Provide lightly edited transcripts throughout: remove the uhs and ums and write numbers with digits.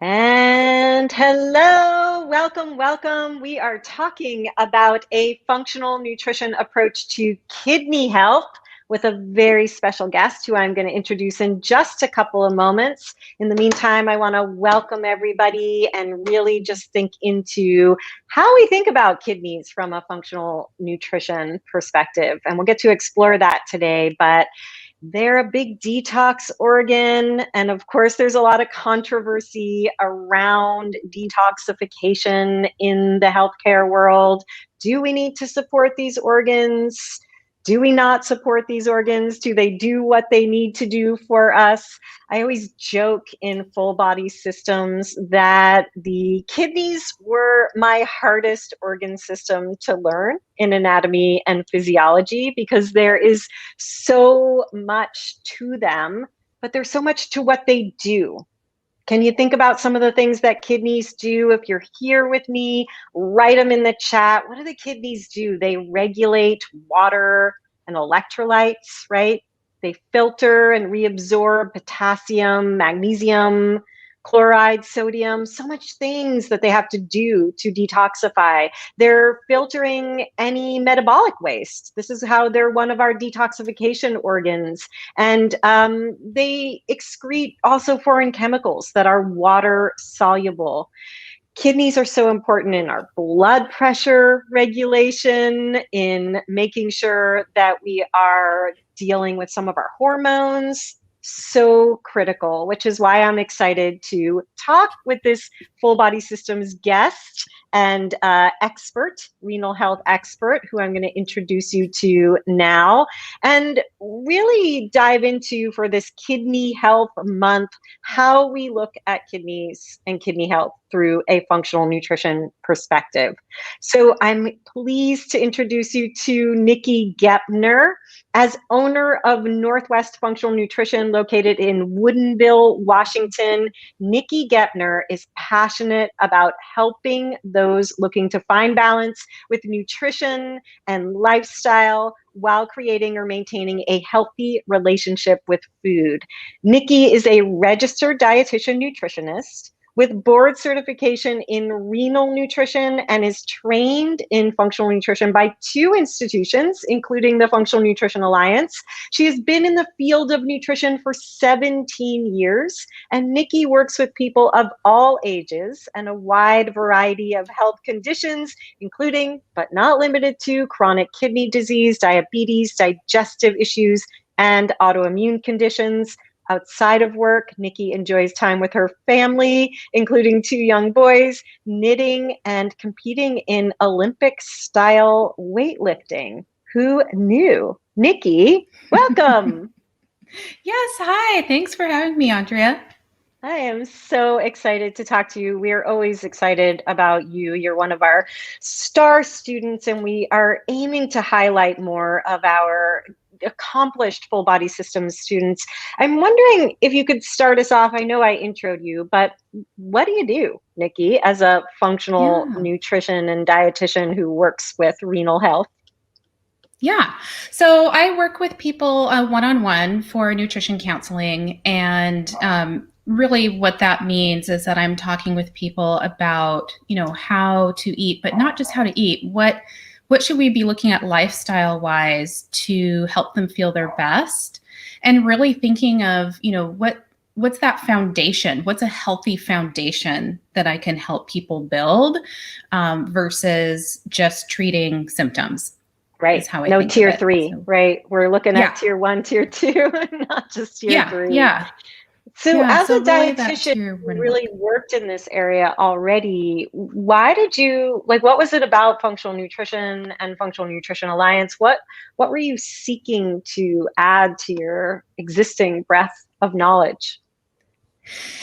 And hello, welcome, welcome. We are talking about a functional nutrition approach to kidney health with a very special guest who I'm going to introduce in just a couple of moments. In the meantime, I want to welcome everybody and really just think into how we think about kidneys from a functional nutrition perspective. And we'll get to explore that today, but they're a big detox organ. And of course, there's a lot of controversy around detoxification in the healthcare world. Do we need to support these organs? Do we not support these organs? Do they do what they need to do for us? I always joke in full body systems that the kidneys were my hardest organ system to learn in anatomy and physiology because there is so much to them, but there's so much to what they do. Can you think about some of the things that kidneys do? If you're here with me, write them in the chat. What do the kidneys do? They regulate water and electrolytes, right? They filter and reabsorb potassium, magnesium, chloride, sodium, so much things that they have to do to detoxify. They're filtering any metabolic waste. This is how they're one of our detoxification organs. And they excrete also foreign chemicals that are water soluble. Kidneys are so important in our blood pressure regulation, in making sure that we are dealing with some of our hormones. So critical, which is why I'm excited to talk with this full body systems guest and expert, renal health expert, who I'm going to introduce you to now, and really dive into, for this Kidney Health Month, how we look at kidneys and kidney health through a functional nutrition perspective. So I'm pleased to introduce you to Nikki Gepner. As owner of Northwest Functional Nutrition, located in Woodinville, Washington, Nikki Gepner is passionate about helping those looking to find balance with nutrition and lifestyle while creating or maintaining a healthy relationship with food. Nikki is a registered dietitian nutritionist with board certification in renal nutrition and is trained in functional nutrition by 2 institutions, including the Functional Nutrition Alliance. She has been in the field of nutrition for 17 years, and Nikki works with people of all ages and a wide variety of health conditions, including, but not limited to, chronic kidney disease, diabetes, digestive issues, and autoimmune conditions. Outside of work, Nikki enjoys time with her family, including 2 young boys, knitting, and competing in Olympic-style weightlifting. Who knew? Nikki, welcome. Yes, hi. Thanks for having me, Andrea. I am so excited to talk to you. We are always excited about you. You're one of our star students, and we are aiming to highlight more of our accomplished full body systems students. I'm wondering if you could start us off. I know I introed you, but what do you do, Nikki, as a functional Yeah. nutrition and dietitian who works with renal health? Yeah. So I work with people one-on-one for nutrition counseling. And really what that means is that I'm talking with people about, how to eat, but not just how to eat. What should we be looking at lifestyle wise to help them feel their best? And really thinking of, what's that foundation? What's a healthy foundation that I can help people build versus just treating symptoms? Right. Is how I No think of tier it. 3, So, right? We're looking yeah, at tier 1, tier 2, not just tier yeah, 3. yeah, So yeah. as So a really that dietitian tier who one really work. worked in this area already, why did you, what was it about functional nutrition and Functional Nutrition Alliance? What were you seeking to add to your existing breadth of knowledge?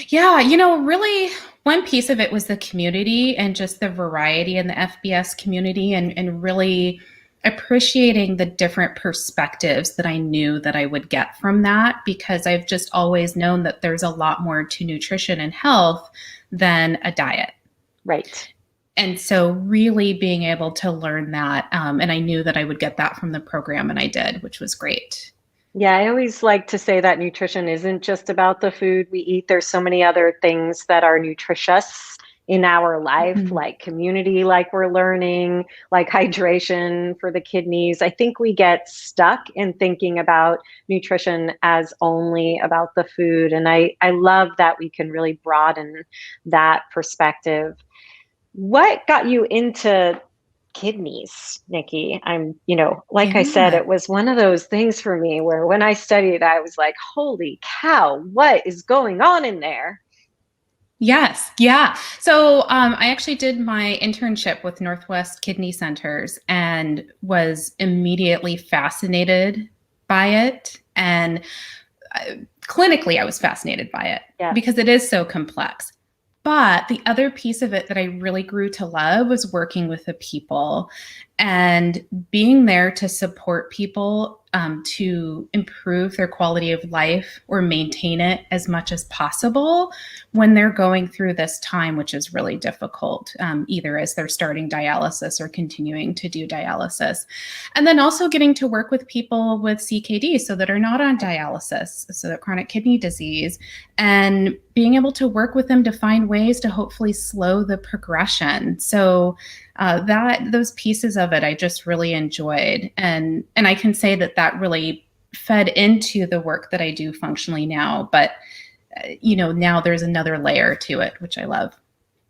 Yeah, really one piece of it was the community and just the variety in the FBS community and really appreciating the different perspectives that I knew that I would get from that because I've just always known that there's a lot more to nutrition and health than a diet. Right. And so really being able to learn that, and I knew that I would get that from the program and I did, which was great. Yeah, I always like to say that nutrition isn't just about the food we eat. There's so many other things that are nutritious in our life, Mhm. like community, like we're learning, like hydration for the kidneys. I think we get stuck in thinking about nutrition as only about the food. And I love that we can really broaden that perspective. What got you into kidneys, Nikki? Like I said, Yeah. it was one of those things for me where when I studied, I was like, holy cow, what is going on in there? Yes, yeah. So I actually did my internship with Northwest Kidney Centers and was immediately fascinated by it. And clinically, I was fascinated by it Yeah. because it is so complex. But the other piece of it that I really grew to love was working with the people and being there to support people to improve their quality of life or maintain it as much as possible when they're going through this time, which is really difficult, either as they're starting dialysis or continuing to do dialysis. And then also getting to work with people with CKD, so that are not on dialysis, so that chronic kidney disease, and being able to work with them to find ways to hopefully slow the progression. So that those pieces of it I just really enjoyed, and I can say that that really fed into the work that I do functionally now. But now there's another layer to it, which I love.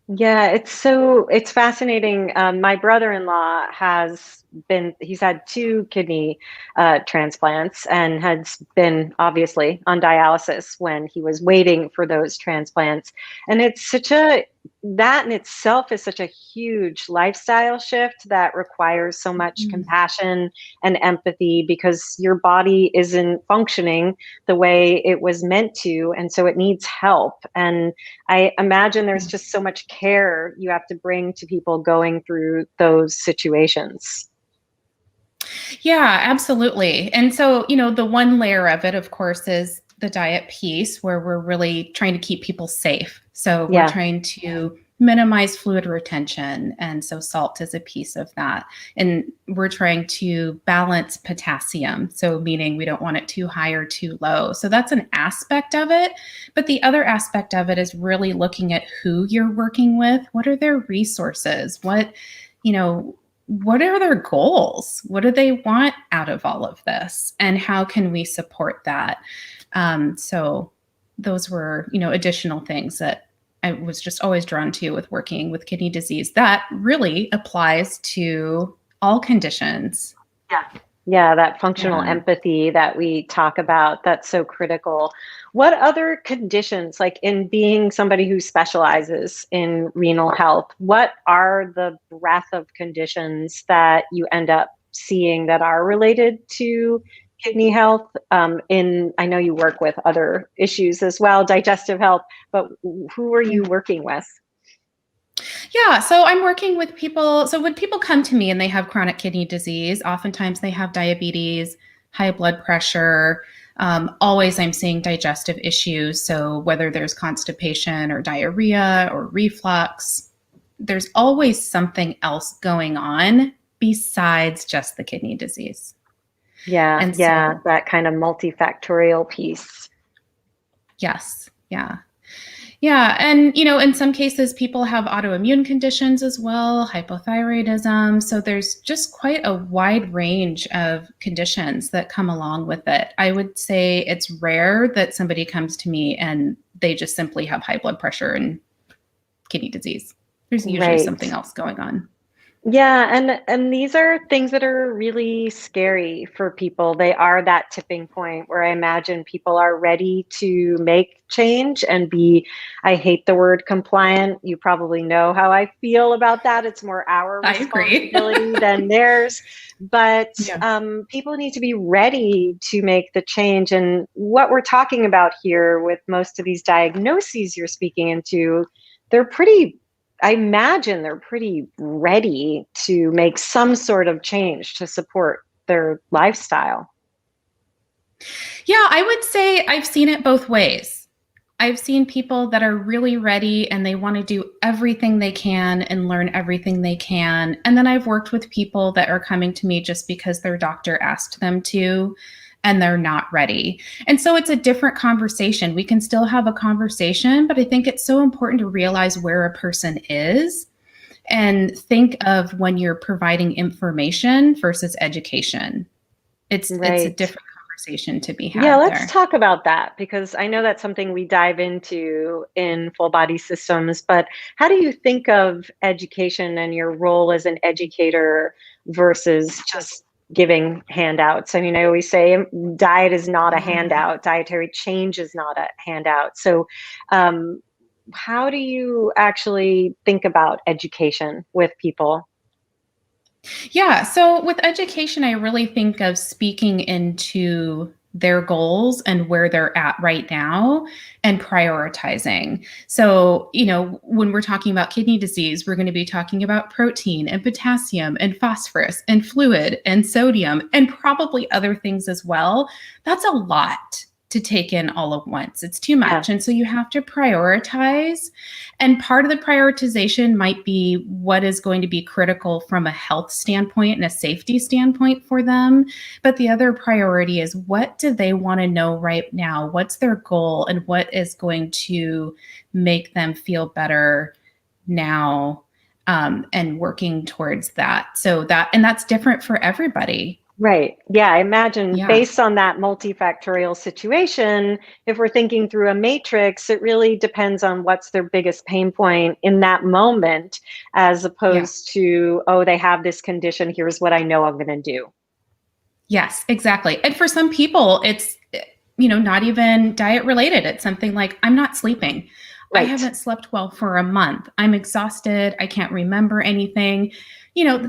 Yeah, it's fascinating. My brother-in-law he's had two kidney transplants and has been obviously on dialysis when he was waiting for those transplants. And that in itself is such a huge lifestyle shift that requires so much Mm. compassion and empathy because your body isn't functioning the way it was meant to. And so it needs help. And I imagine there's just so much care you have to bring to people going through those situations. Yeah, absolutely. And so, the one layer of it, of course, is the diet piece where we're really trying to keep people safe. So we're Yeah, trying to minimize fluid retention. And so salt is a piece of that. And we're trying to balance potassium. So, meaning we don't want it too high or too low. So that's an aspect of it. But the other aspect of it is really looking at who you're working with. What are their resources? You know, what are their goals? What do they want out of all of this? And how can we support that? So those were, additional things that I was just always drawn to with working with kidney disease. That really applies to all conditions. yeah. Yeah, that functional Yeah. empathy that we talk about, that's so critical. What other conditions, like in being somebody who specializes in renal health, what are the breadth of conditions that you end up seeing that are related to kidney health? I know you work with other issues as well, digestive health, but who are you working with? Yeah, so I'm working with people. So when people come to me and they have chronic kidney disease, oftentimes they have diabetes, high blood pressure. Always I'm seeing digestive issues. So whether there's constipation or diarrhea or reflux, there's always something else going on besides just the kidney disease. Yeah, And yeah, so, that kind of multifactorial piece. yes, yeah. Yeah. And, in some cases, people have autoimmune conditions as well, hypothyroidism. So there's just quite a wide range of conditions that come along with it. I would say it's rare that somebody comes to me and they just simply have high blood pressure and kidney disease. There's usually Right. something else going on. Yeah, and these are things that are really scary for people. They are that tipping point where I imagine people are ready to make change and be, I hate the word compliant. You probably know how I feel about that. It's more our I agree. responsibility than theirs. But Yeah. people need to be ready to make the change. And what we're talking about here with most of these diagnoses you're speaking into, they're pretty I imagine they're pretty ready to make some sort of change to support their lifestyle. Yeah, I would say I've seen it both ways. I've seen people that are really ready and they want to do everything they can and learn everything they can. And then I've worked with people that are coming to me just because their doctor asked them to. and they're not ready. And so it's a different conversation. We can still have a conversation, but I think it's so important to realize where a person is and think of when you're providing information versus education. It's a Right. different conversation to be Yeah, had let's there. talk about that because I know that's something we dive into in full body systems. But how do you think of education and your role as an educator versus just giving handouts? I mean, I always say diet is not a Yeah. handout, dietary change is not a handout. So, um, how do you actually think about education with people? Yeah. So with education, I really think of speaking into their goals and where they're at right now and prioritizing. So, when we're talking about kidney disease, we're going to be talking about protein and potassium and phosphorus and fluid and sodium and probably other things as well. That's a lot to take in all at once. It's too Yeah, much. And so you have to prioritize. And part of the prioritization might be what is going to be critical from a health standpoint and a safety standpoint for them. But the other priority is what do they want to know right now? What's their goal and what is going to make them feel better now, and working towards that. And that's different for everybody. right. Yeah, I imagine Yeah. based on that multifactorial situation, if we're thinking through a matrix, it really depends on what's their biggest pain point in that moment, as Yeah. opposed to, oh, they have this condition, here's what I know I'm going to do. Yes, exactly. And for some people, it's, not even diet related. It's something like, I'm not sleeping. I Right. haven't slept well for a month. I'm exhausted. I can't remember anything.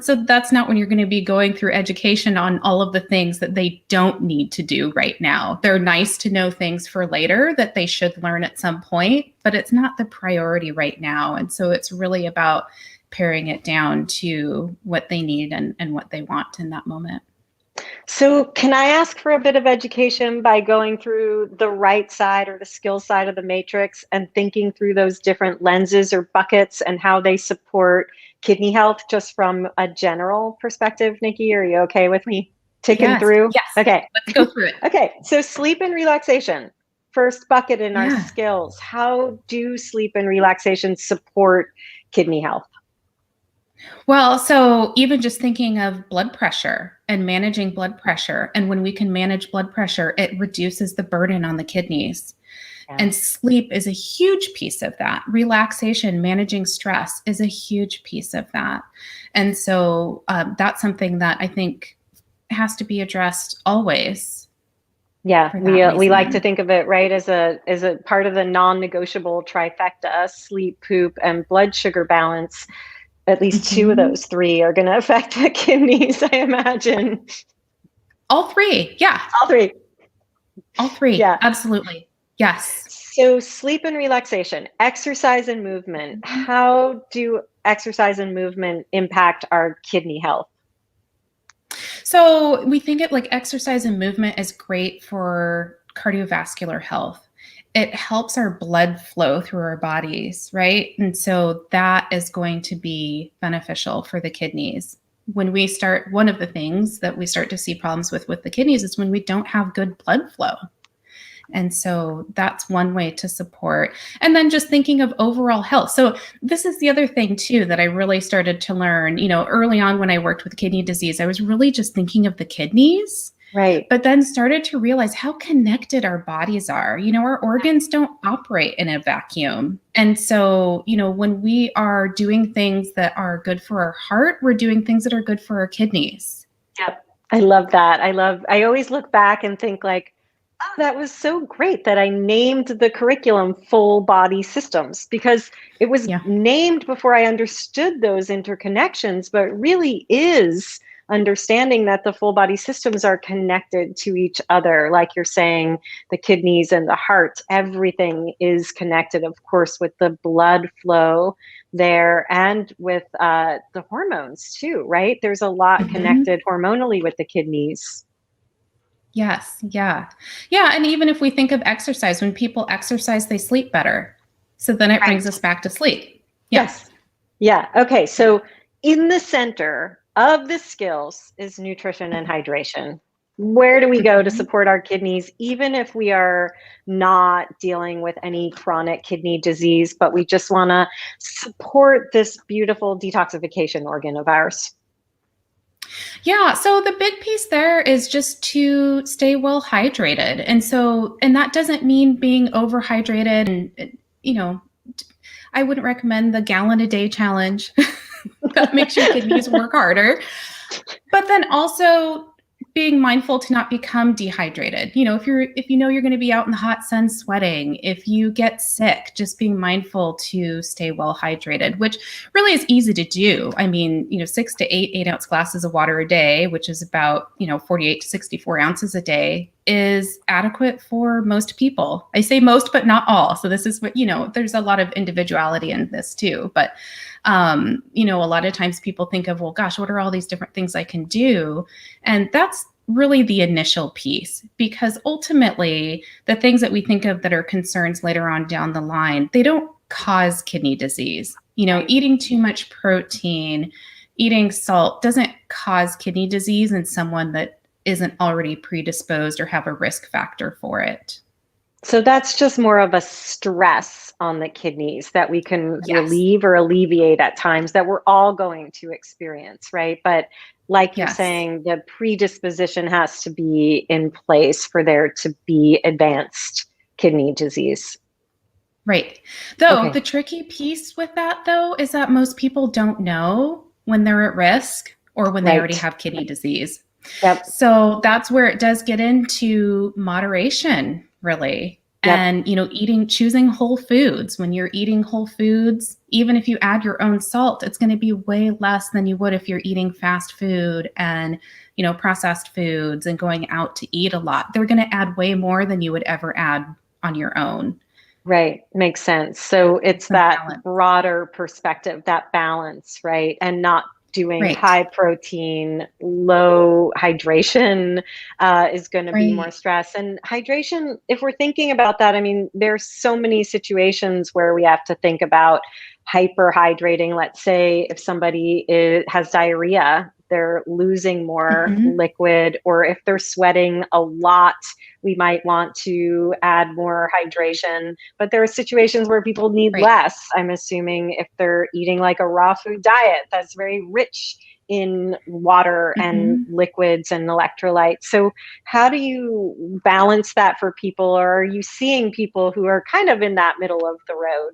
So that's not when you're going to be going through education on all of the things that they don't need to do right now. They're nice to know things for later that they should learn at some point, but it's not the priority right now. And so it's really about paring it down to what they need and what they want in that moment. So, can I ask for a bit of education by going through the right side or the skill side of the matrix and thinking through those different lenses or buckets and how they support kidney health just from a general perspective? Nikki, are you okay with me ticking Yes, through? yes. Okay. Let's go through it. Okay. So, sleep and relaxation, first bucket in our Yeah. skills. How do sleep and relaxation support kidney health? Well, so even just thinking of blood pressure and managing blood pressure, and when we can manage blood pressure, it reduces the burden on the kidneys. Yeah. And sleep is a huge piece of that. Relaxation, managing stress is a huge piece of that. And so that's something that I think has to be addressed always Yeah, for that we like to reason. think of it right as a part of the non-negotiable trifecta: sleep, poop, and blood sugar balance. At least two of Mhm. those three are going to affect the kidneys, I imagine. All three. Yeah. All three. All three. Yeah. Absolutely. Yes. So sleep and relaxation, exercise and movement. How do exercise and movement impact our kidney health? So we think it like exercise and movement is great for cardiovascular health. It helps our blood flow through our bodies, right? And so that is going to be beneficial for the kidneys. When we start, one of the things that we start to see problems with the kidneys is when we don't have good blood flow. And so that's one way to support. And then just thinking of overall health. So this is the other thing too that I really started to learn, early on when I worked with kidney disease, I was really just thinking of the kidneys, Right. but then started to realize how connected our bodies are. Our organs don't operate in a vacuum. And so, when we are doing things that are good for our heart, we're doing things that are good for our kidneys. Yep. I love that. I always look back and think like, oh, that was so great that I named the curriculum full body systems because it was Yeah. named before I understood those interconnections, but it really is understanding that the full body systems are connected to each other. Like you're saying, the kidneys and the heart, everything is connected, of course, with the blood flow there and with the hormones too, right? There's a lot Mhm. connected hormonally with the kidneys. Yes. Yeah. Yeah. And even if we think of exercise, when people exercise, they sleep better. So then it brings Right. us back to sleep. Yeah. Yes. Yeah. Okay. So in the center of the skills is nutrition and hydration. Where do we go to Mhm. support our kidneys, even if we are not dealing with any chronic kidney disease, but we just want to support this beautiful detoxification organ of ours? Yeah, so the big piece there is just to stay well hydrated. And that doesn't mean being overhydrated and, you know, I wouldn't recommend the gallon a day challenge. That makes your kidneys work harder. But then also being mindful to not become dehydrated. If you know you're going to be out in the hot sun sweating, if you get sick, just being mindful to stay well hydrated, which really is easy to do. I mean, 6 to 8 ounce glasses of water a day, which is about 48 to 64 ounces a day, is adequate for most people. I say most, but not all. So this is what, there's a lot of individuality in this too. But a lot of times people think of, well, gosh, what are all these different things I can do? And that's really the initial piece, because ultimately the things that we think of that are concerns later on down the line, they don't cause kidney disease. Right. Eating too much protein, eating salt doesn't cause kidney disease in someone that isn't already predisposed or have a risk factor for it. So that's just more of a stress on the kidneys that we can Yes. relieve or alleviate at times that we're all going to experience, right? But like you're Yes. saying, the predisposition has to be in place for there to be advanced kidney disease. Right. Though Okay. the tricky piece with that, though, is that most people don't know when they're at risk or when they already Right. have kidney disease. Yep. So that's where it does get into moderation, really. Yep. And, choosing whole foods. When you're eating whole foods, even if you add your own salt, it's going to be way less than you would if you're eating fast food and, processed foods and going out to eat a lot. They're going to add way more than you would ever add on your own. Right. Makes sense. So it's The that balance. broader perspective, that balance, right? And not doing Right. high protein, low hydration is going to be more Right. stress. And hydration, if we're thinking about that, I mean, there's so many situations where we have to think about hyperhydrating. Let's say if has diarrhea, they're losing more Mhm. liquid, or if they're sweating a lot, we might want to add more hydration. But there are situations where people need Right. less. I'm assuming if they're eating like a raw food diet that's very rich in water and Mhm. liquids and electrolytes. So, how do you balance that for people? Or are you seeing people who are kind of in that middle of the road?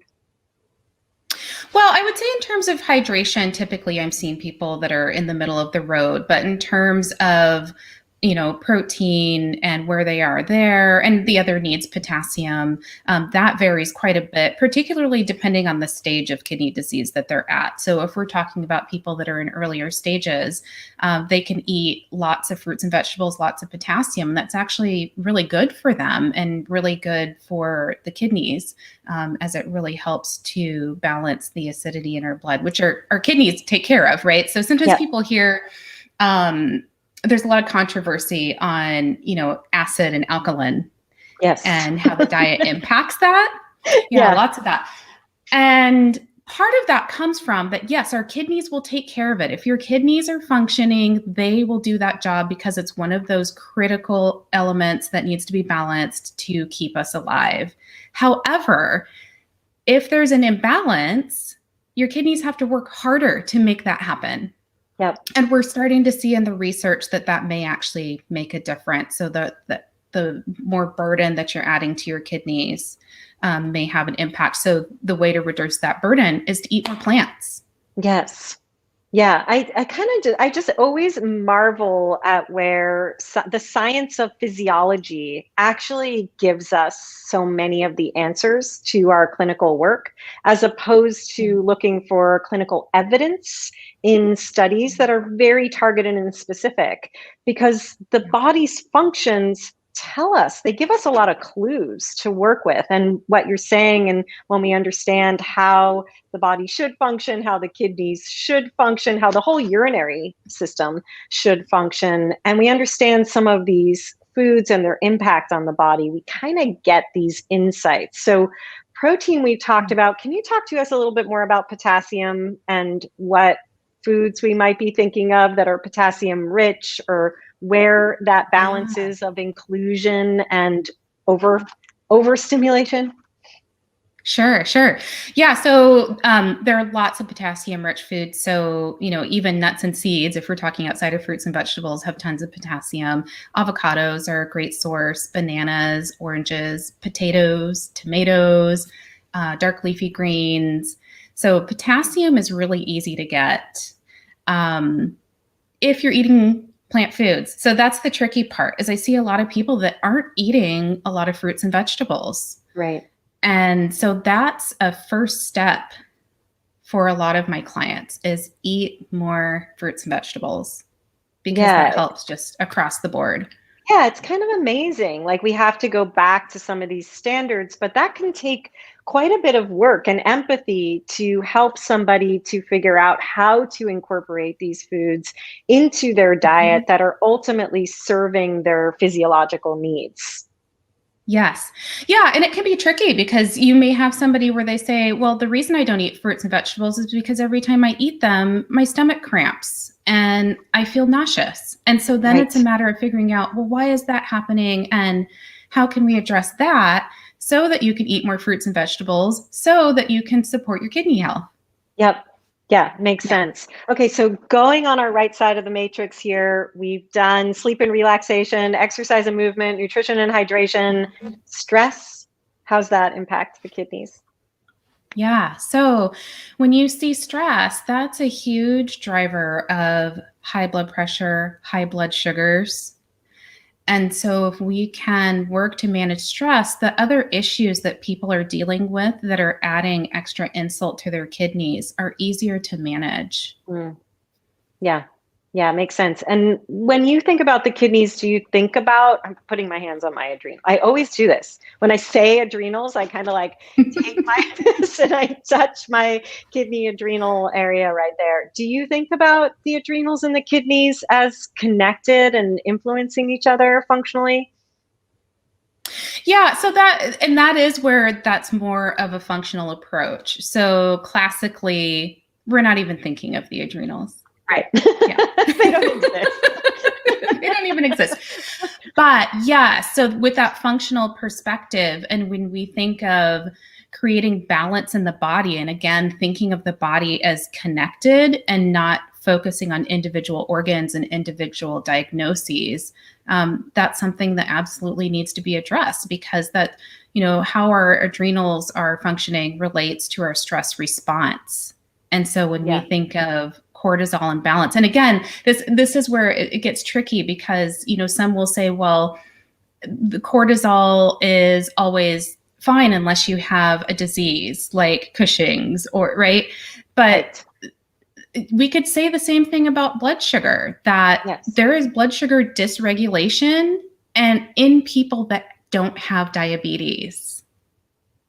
Well, I would say in terms of hydration, typically I'm seeing people that are in the middle of the road, but in terms of protein and where they are there, and the other needs, potassium, that varies quite a bit, particularly depending on the stage of kidney disease that they're at. So, if we're talking about people that are in earlier stages, they can eat lots of fruits and vegetables, lots of potassium. That's actually really good for them and really good for the kidneys, as it really helps to balance the acidity in our blood, which our kidneys take care of, right? So sometimes Yep. people hear there's a lot of controversy on, acid and alkaline Yes. and how the diet impacts that. Yeah, Yeah. lots of that. And part of that comes from that, yes, our kidneys will take care of it. If your kidneys are functioning, they will do that job because it's one of those critical elements that needs to be balanced to keep us alive. However, if there's an imbalance, your kidneys have to work harder to make that happen. Yep. And we're starting to see in the research that may actually make a difference. So the more burden that you're adding to your kidneys may have an impact. So the way to reduce that burden is to eat more plants. Yes. Yeah, I kind of I just always marvel at where the science of physiology actually gives us so many of the answers to our clinical work, as opposed to looking for clinical evidence in studies that are very targeted and specific, because the body's functions tell us, they give us a lot of clues to work with. And what you're saying, and when we understand how the body should function, how the kidneys should function, how the whole urinary system should function, and we understand some of these foods and their impact on the body, we kind of get these insights. So, protein we've talked about. Can you talk to us a little bit more about potassium and what foods we might be thinking of that are potassium rich, or where that balance Yeah. is of inclusion and overstimulation? Sure, sure. Yeah, so there are lots of potassium-rich foods. So, even nuts and seeds, if we're talking outside of fruits and vegetables, have tons of potassium. Avocados are a great source, bananas, oranges, potatoes, tomatoes, dark leafy greens. So potassium is really easy to get if you're eating plant foods. So that's the tricky part, is I see a lot of people that aren't eating a lot of fruits and vegetables. Right. And so that's a first step for a lot of my clients, is eat more fruits and vegetables, because that Yeah. helps just across the board. Yeah, it's kind of amazing. Like, we have to go back to some of these standards, but that can take quite a bit of work and empathy to help somebody to figure out how to incorporate these foods into their diet Mhm. that are ultimately serving their physiological needs. Yes. Yeah. And it can be tricky, because you may have somebody where they say, well, the reason I don't eat fruits and vegetables is because every time I eat them, my stomach cramps and I feel nauseous. And so then it's a Right. matter of figuring out, well, why is that happening? And how can we address that so that you can eat more fruits and vegetables so that you can support your kidney health? Yep. Yeah, makes Yeah. sense. Okay, so going on our right side of the matrix here, we've done sleep and relaxation, exercise and movement, nutrition and hydration, stress. How's that impact the kidneys? Yeah. So when you see stress, that's a huge driver of high blood pressure, high blood sugars. And so, if we can work to manage stress, the other issues that people are dealing with that are adding extra insult to their kidneys are easier to manage. Mm. Yeah. Yeah, makes sense. And when you think about the kidneys, do you think about, I'm putting my hands on my adrenal. I always do this. When I say adrenals, I kind of like take my fist and I touch my kidney adrenal area right there. Do you think about the adrenals and the kidneys as connected and influencing each other functionally? Yeah, so that is where that's more of a functional approach. So classically, we're not even thinking of the adrenals. Right. Yeah. They don't exist. They don't even exist. But yeah, so with that functional perspective, and when we think of creating balance in the body, and again, thinking of the body as connected and not focusing on individual organs and individual diagnoses, that's something that absolutely needs to be addressed, because that, how our adrenals are functioning relates to our stress response. And so when we Yeah. think of cortisol imbalance, and again, this is where it gets tricky, because some will say, well, the cortisol is always fine unless you have a disease like Cushing's, or right. But Right. we could say the same thing about blood sugar, that Yes. there is blood sugar dysregulation and in people that don't have diabetes.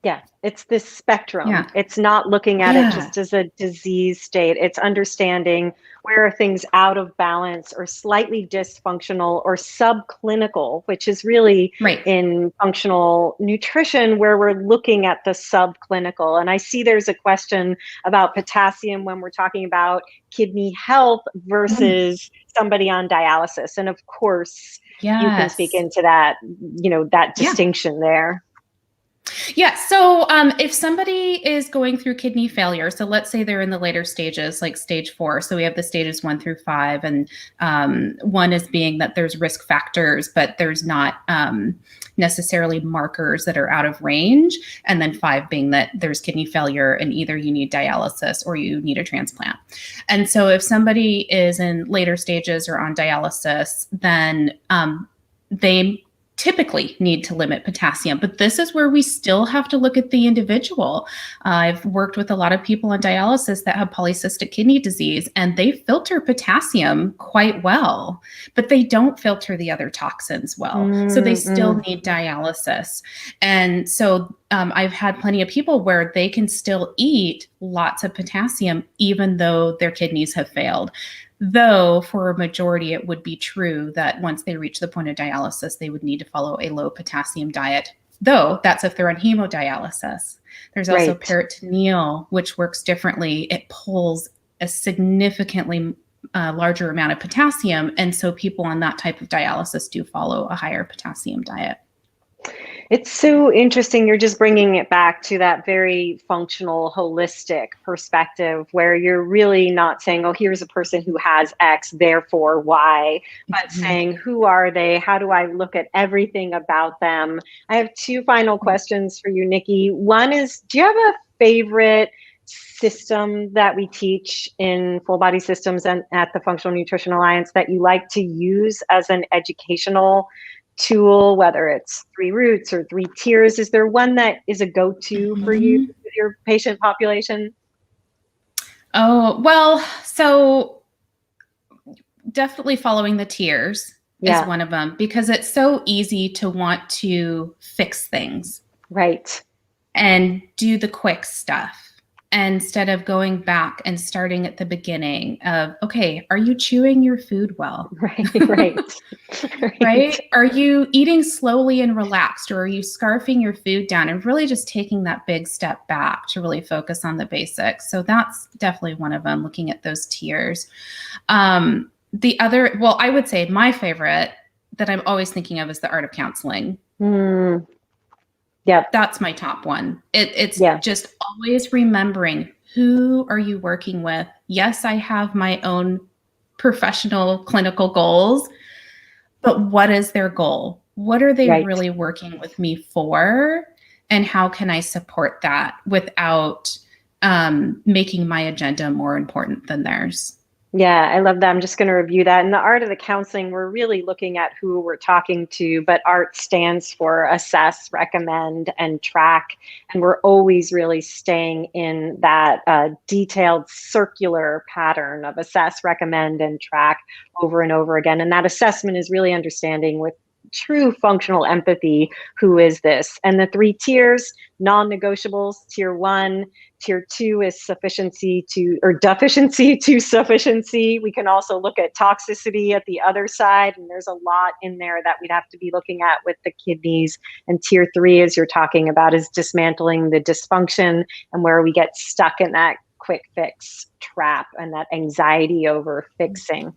Yeah, it's this spectrum. Yeah. It's not looking at it Yeah. just as a disease state. It's understanding where are things out of balance or slightly dysfunctional or subclinical, which is really Right. in functional nutrition where we're looking at the subclinical. And I see there's a question about potassium when we're talking about kidney health Mm. versus somebody on dialysis. And of course, you can speak Yes. into that, that Yeah. distinction there. Yeah. So if somebody is going through kidney failure, so let's say they're in the later stages, like stage 4. So we have the stages 1 through 5, and 1 is being that there's risk factors, but there's not necessarily markers that are out of range. And then 5 being that there's kidney failure and either you need dialysis or you need a transplant. And so if somebody is in later stages or on dialysis, then they typically need to limit potassium. But this is where we still have to look at the individual. I've worked with a lot of people on dialysis that have polycystic kidney disease, and they filter potassium quite well, but they don't filter the other toxins well. So they still Mm-mm. need dialysis. And so I've had plenty of people where they can still eat lots of potassium, even though their kidneys have failed. Though for a majority, it would be true that once they reach the point of dialysis, they would need to follow a low potassium diet. Though that's if they're on hemodialysis. There's also Right. peritoneal, which works differently. It pulls a significantly larger amount of potassium. And so people on that type of dialysis do follow a higher potassium diet. It's so interesting. You're just bringing it back to that very functional, holistic perspective where you're really not saying, oh, here's a person who has X, therefore Y, but saying, who are they? How do I look at everything about them? I have two final questions for you, Nikki. One is, do you have a favorite system that we teach in full body systems and at the Functional Nutrition Alliance that you like to use as an educational tool, whether it's 3 roots or 3 tiers? Is there one that is a go-to for you with your patient population? Oh, well, so definitely following the tiers is one of them, because it's so easy to want to fix things. Right. And do the quick stuff instead of going back and starting at the beginning of, okay, are you chewing your food well? Right. Right? Are you eating slowly and relaxed, or are you scarfing your food down, and really just taking that big step back to really focus on the basics? So that's definitely one of them, looking at those tiers. The other, well, I would say my favorite that I'm always thinking of is the art of counseling. Yep. That's my top one. It's just always remembering, who are you working with? Yes, I have my own professional clinical goals, but what is their goal? What are they really working with me for? And how can I support that without making my agenda more important than theirs? Yeah, I love that. I'm just going to review that. In the art of the counseling, we're really looking at who we're talking to, but ART stands for assess, recommend, and track. And we're always really staying in that detailed circular pattern of assess, recommend, and track over and over again. And that assessment is really understanding with true functional empathy, who is this? And the 3 tiers, non-negotiables, tier 1, tier 2 is sufficiency to, or deficiency to sufficiency. We can also look at toxicity at the other side, and there's a lot in there that we'd have to be looking at with the kidneys. And tier 3, as you're talking about, is dismantling the dysfunction and where we get stuck in that quick fix trap and that anxiety over fixing.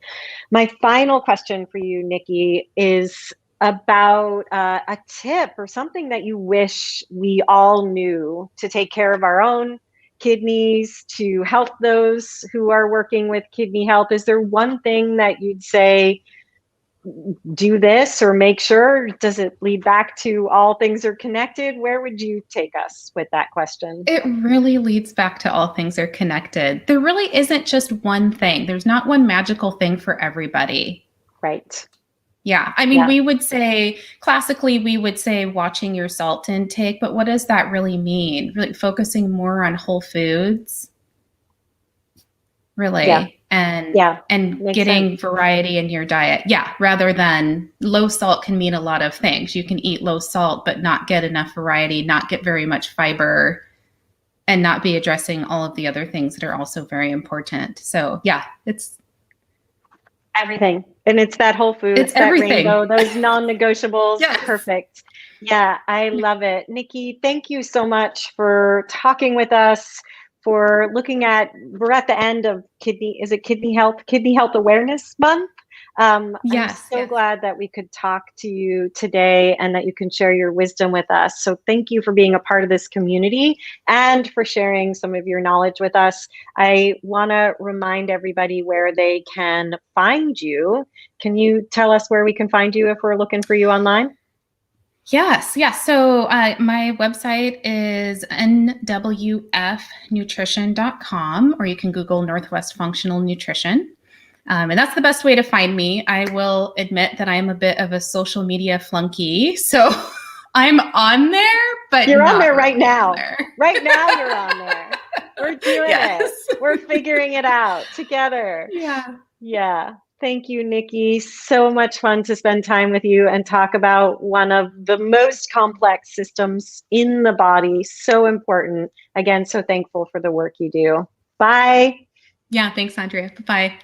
My final question for you, Nikki, is about a tip or something that you wish we all knew to take care of our own kidneys, to help those who are working with kidney health. Is there one thing that you'd say, do this or make sure? Does it lead back to all things are connected? Where would you take us with that question? It really leads back to all things are connected. There really isn't just one thing. There's not one magical thing for everybody. Right. Yeah. I mean, we would say, classically, we would say watching your salt intake, but what does that really mean? Really focusing more on whole foods, really, and getting sense. Variety in your diet. Yeah. Rather than low salt can mean a lot of things. You can eat low salt, but not get enough variety, not get very much fiber, and not be addressing all of the other things that are also very important. So yeah, it's everything. And it's that whole food, it's that everything. rainbow, those non-negotiables. Yes. Perfect. Yeah, I love it. Nikki, thank you so much for talking with us, for looking at, we're at the end of Kidney Health Awareness Month. I'm so glad that we could talk to you today and that you can share your wisdom with us. So thank you for being a part of this community and for sharing some of your knowledge with us. I want to remind everybody where they can find you. Can you tell us where we can find you if we're looking for you online? Yes. So my website is nwfnutrition.com, or you can Google Northwest Functional Nutrition. And that's the best way to find me. I will admit that I'm a bit of a social media flunky. So I'm on there, but you're on there right now. Right now you're on there. We're doing it. We're figuring it out together. Yeah. Thank you, Nikki. So much fun to spend time with you and talk about one of the most complex systems in the body. So important. Again, so thankful for the work you do. Bye. Yeah, thanks, Andrea. Bye.